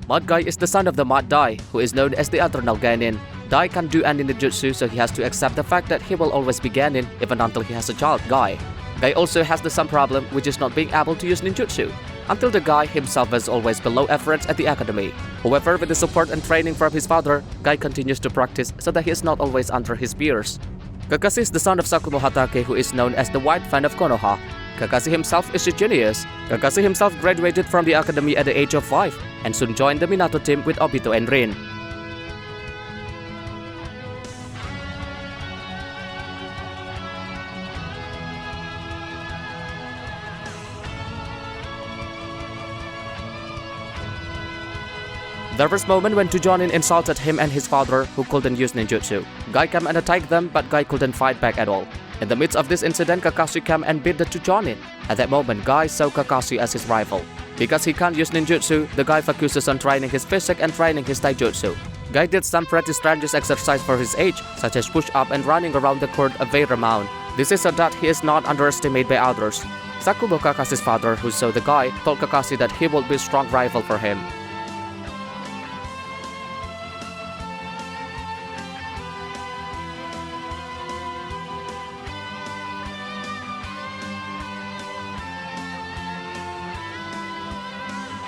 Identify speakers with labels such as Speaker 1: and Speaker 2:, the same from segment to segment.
Speaker 1: Mod Guy is the son of the Mod Dai, who is known as the Eternal Genin. Dai can't do any ninjutsu, so he has to accept the fact that he will always be Genin even until he has a child, Guy. Guy also has the same problem, which is not being able to use ninjutsu, until the Guy himself was always below average at the academy. However, with the support and training from his father, Guy continues to practice so that he is not always under his peers. Kakashi is the son of Sakumo Hatake, who is known as the White Fan of Konoha. Kakashi himself is a genius. Kakashi himself graduated from the academy at the age of 5 and soon joined the Minato team with Obito and Rin. There was a moment when two Jonin insulted him and his father, who couldn't use ninjutsu. Guy came and attacked them, but Guy couldn't fight back at all. In the midst of this incident, Kakashi came and beat the two Jonin. At that moment, Guy saw Kakashi as his rival. Because he can't use ninjutsu, the Guy focuses on training his physique and training his taijutsu. Guy did some pretty strenuous exercise for his age, such as push-up and running around the court a fair amount. This is so that he is not underestimated by others. Sakumo, Kakashi's father, who saw the Guy, told Kakashi that he would be a strong rival for him.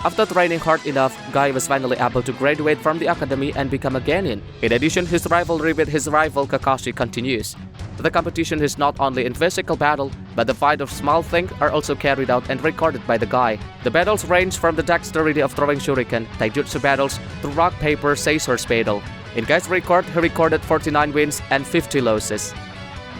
Speaker 1: After training hard enough, Guy was finally able to graduate from the academy and become a Genin. In addition, his rivalry with his rival Kakashi continues. The competition is not only in physical battle, but the fight of small things are also carried out and recorded by the Guy. The battles range from the dexterity of throwing shuriken, taijutsu battles, to rock, paper, scissors battle. In Guy's record, he recorded 49 wins and 50 losses.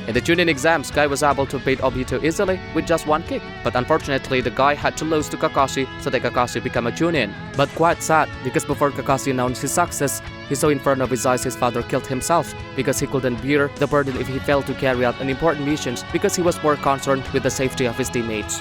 Speaker 1: In the Chunin exams, Guy was able to beat Obito easily with just one kick, but unfortunately the Guy had to lose to Kakashi so that Kakashi became a Chunin. But quite sad, because before Kakashi announced his success, he saw in front of his eyes his father killed himself because he couldn't bear the burden if he failed to carry out an important mission because he was more concerned with the safety of his teammates.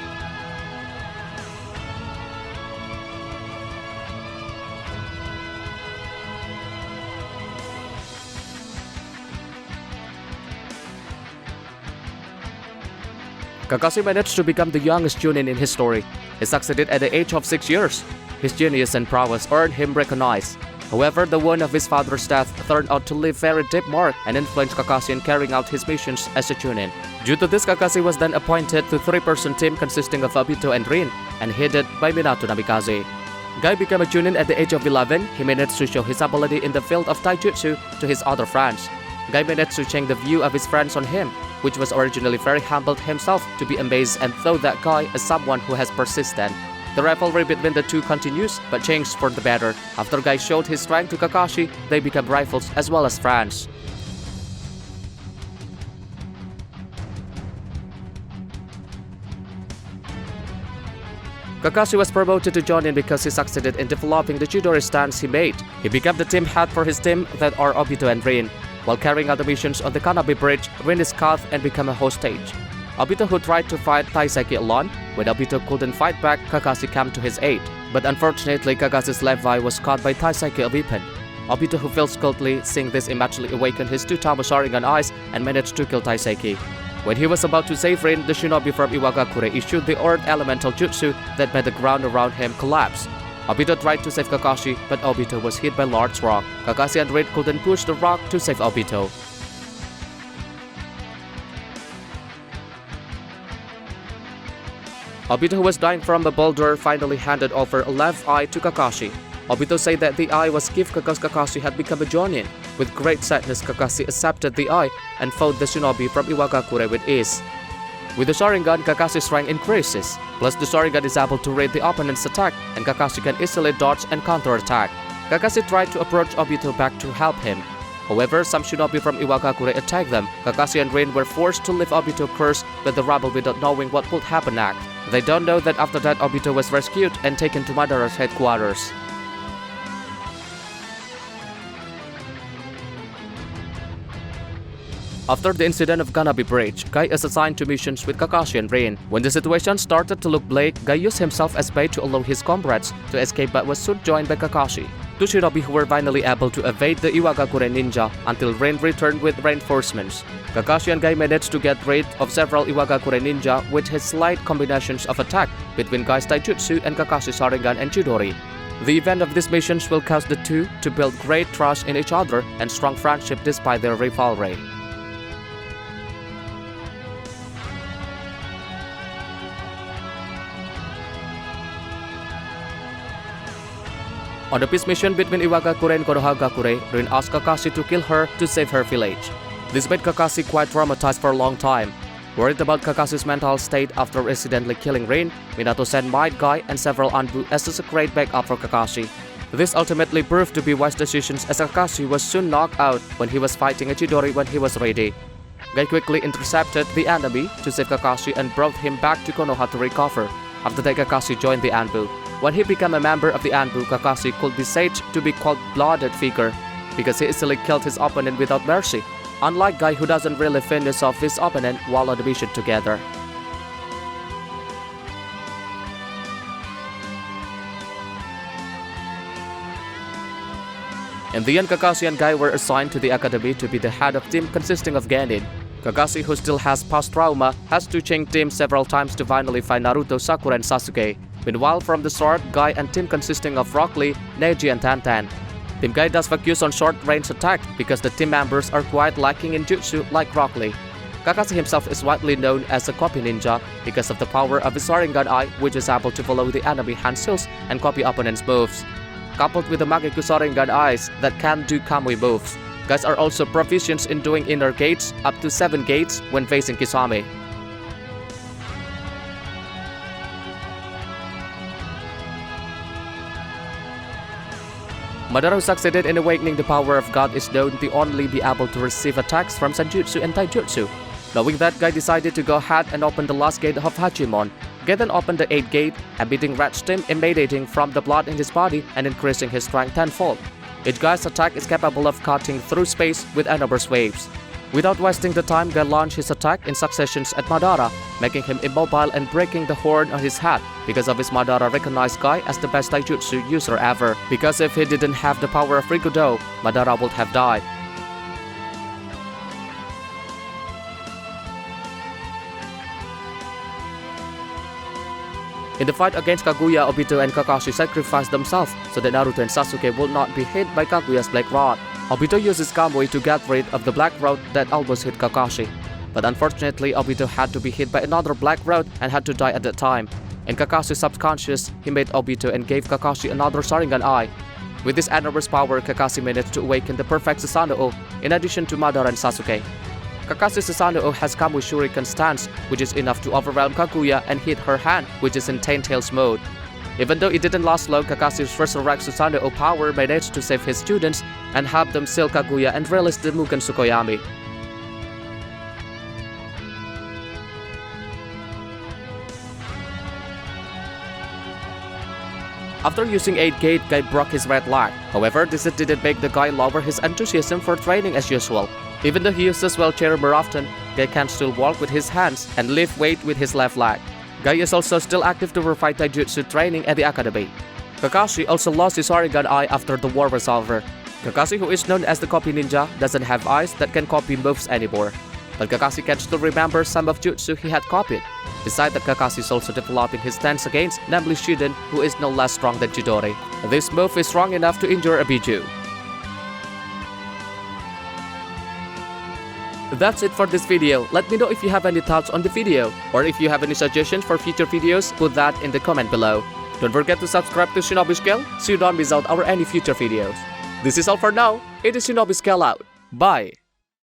Speaker 1: Kakashi managed to become the youngest Chunin in history. He succeeded at the age of 6 years. His genius and prowess earned him recognition. However, the wound of his father's death turned out to leave a very deep mark and influenced Kakashi in carrying out his missions as a Chunin. Due to this, Kakashi was then appointed to a 3-person team consisting of Obito and Rin and headed by Minato Namikaze. Guy became a Chunin at the age of 11. He managed to show his ability in the field of taijutsu to his other friends. Guy managed to change the view of his friends on him, which was originally very humbled himself to be amazed and thought that Guy as someone who has persistent. The rivalry between the two continues, but changed for the better. After Guy showed his strength to Kakashi, they became rivals as well as friends. Kakashi was promoted to Jonin because he succeeded in developing the Chidori stance he made. He became the team head for his team that are Obito and Rin. While carrying out the missions on the Kanabi Bridge, Rin is caught and became a hostage. Obito, who tried to fight Taiseki alone, when Obito couldn't fight back, Kakashi came to his aid. But unfortunately, Kakashi's left eye was caught by Taiseki a weapon. Obito, who feels guilty, seeing this immediately awakened his two Tomoe Sharingan eyes and managed to kill Taiseki. When he was about to save Rin, the Shinobi from Iwagakure issued the Earth Elemental Jutsu that made the ground around him collapse. Obito tried to save Kakashi, but Obito was hit by large rock. Kakashi and Rin couldn't push the rock to save Obito. Obito, who was dying from a boulder, finally handed over a left eye to Kakashi. Obito said that the eye was given because Kakashi had become a Jonin. With great sadness, Kakashi accepted the eye and fought the Shinobi from Iwagakure with ease. With the Sharingan, Kakashi's strength increases. Plus, the Sharingan is able to read the opponent's attack, and Kakashi can easily dodge and counterattack. Kakashi tried to approach Obito back to help him. However, some Shinobi from Iwagakure attacked them. Kakashi and Rin were forced to leave Obito cursed by the rubble without knowing what would happen next. They don't know that after that Obito was rescued and taken to Madara's headquarters. After the incident of Kanabi Bridge, Guy is assigned to missions with Kakashi and Rin. When the situation started to look bleak, Guy used himself as bait to allow his comrades to escape but was soon joined by Kakashi. Two Shinobi who were finally able to evade the Iwagakure ninja until Rin returned with reinforcements. Kakashi and Guy managed to get rid of several Iwagakure ninja with his slight combinations of attack between Guy's taijutsu and Kakashi's Sharingan and Chidori. The event of these missions will cause the two to build great trust in each other and strong friendship despite their rivalry. On the peace mission between Iwagakure and Konohagakure, Rin asked Kakashi to kill her to save her village. This made Kakashi quite traumatized for a long time. Worried about Kakashi's mental state after accidentally killing Rin, Minato sent Might Guy and several Anbu as a great backup for Kakashi. This ultimately proved to be wise decisions as Kakashi was soon knocked out when he was fighting a Chidori when he was ready. Guy quickly intercepted the enemy to save Kakashi and brought him back to Konoha to recover. After that, Kakashi joined the Anbu. When he became a member of the Anbu, Kakashi could be said to be called blooded figure because he easily killed his opponent without mercy, unlike Guy who doesn't really finish off his opponent while on the mission together. In the end, Kakashi and Guy were assigned to the academy to be the head of team consisting of Genin. Kakashi, who still has past trauma, has to change teams several times to finally find Naruto, Sakura, and Sasuke. Meanwhile, from the start, Guy and team consisting of Rock Lee, Neji, and Tantan. Team Guy does focus on short-range attack because the team members are quite lacking in jutsu like Rock Lee. Kakashi himself is widely known as a copy ninja because of the power of his Sharingan Eye, which is able to follow the enemy hand skills and copy opponents' moves. Coupled with the Mageku Sharingan Eyes that can do Kamui moves. Guys are also proficient in doing inner gates up to 7 gates when facing Kisame. Madara, who succeeded in awakening the power of God, is known to only be able to receive attacks from Senjutsu and Taijutsu. Knowing that, Guy decided to go ahead and open the last gate of Hachimon. Guy then opened the 8th gate, beating Red's team, emanating from the blood in his body and increasing his strength tenfold. Each Guy's attack is capable of cutting through space with enormous waves. Without wasting the time, Guy launched his attack in successions at Madara, making him immobile and breaking the horn on his head. Because of his, Madara recognized Guy as the best taijutsu user ever. Because if he didn't have the power of Rikudo, Madara would have died. In the fight against Kaguya, Obito and Kakashi sacrificed themselves so that Naruto and Sasuke would not be hit by Kaguya's Black Rod. Obito uses Kamui to get rid of the Black Rod that almost hit Kakashi. But unfortunately, Obito had to be hit by another Black Rod and had to die at that time. In Kakashi's subconscious, he made Obito and gave Kakashi another Sharingan Eye. With this enormous power, Kakashi managed to awaken the perfect Susano'o in addition to Madara and Sasuke. Kakashi's Susano'o has Kamui Shuriken stance, which is enough to overwhelm Kaguya and hit her hand, which is in Ten Tails mode. Even though it didn't last long, Kakashi's resurrect Susano'o power managed to save his students and help them seal Kaguya and release the Mugen Tsukuyomi. After using 8 gate, Guy broke his red leg. However, this didn't make the Guy lower his enthusiasm for training as usual. Even though he uses wheelchair more often, Guy can still walk with his hands and lift weight with his left leg. Guy is also still active to provide taijutsu training at the academy. Kakashi also lost his Sharingan Eye after the war was over. Kakashi, who is known as the copy ninja, doesn't have eyes that can copy moves anymore. But Kakashi can still remember some of jutsu he had copied. Besides that, Kakashi is also developing his stance against, namely Chunin, who is no less strong than Chidori. This move is strong enough to injure a Biju. That's it for this video. Let me know if you have any thoughts on the video, or if you have any suggestions for future videos, put that in the comment below. Don't forget to subscribe to Shinobi Scale so you don't miss out our any future videos. This is all for now. It is Shinobi Scale out. Bye.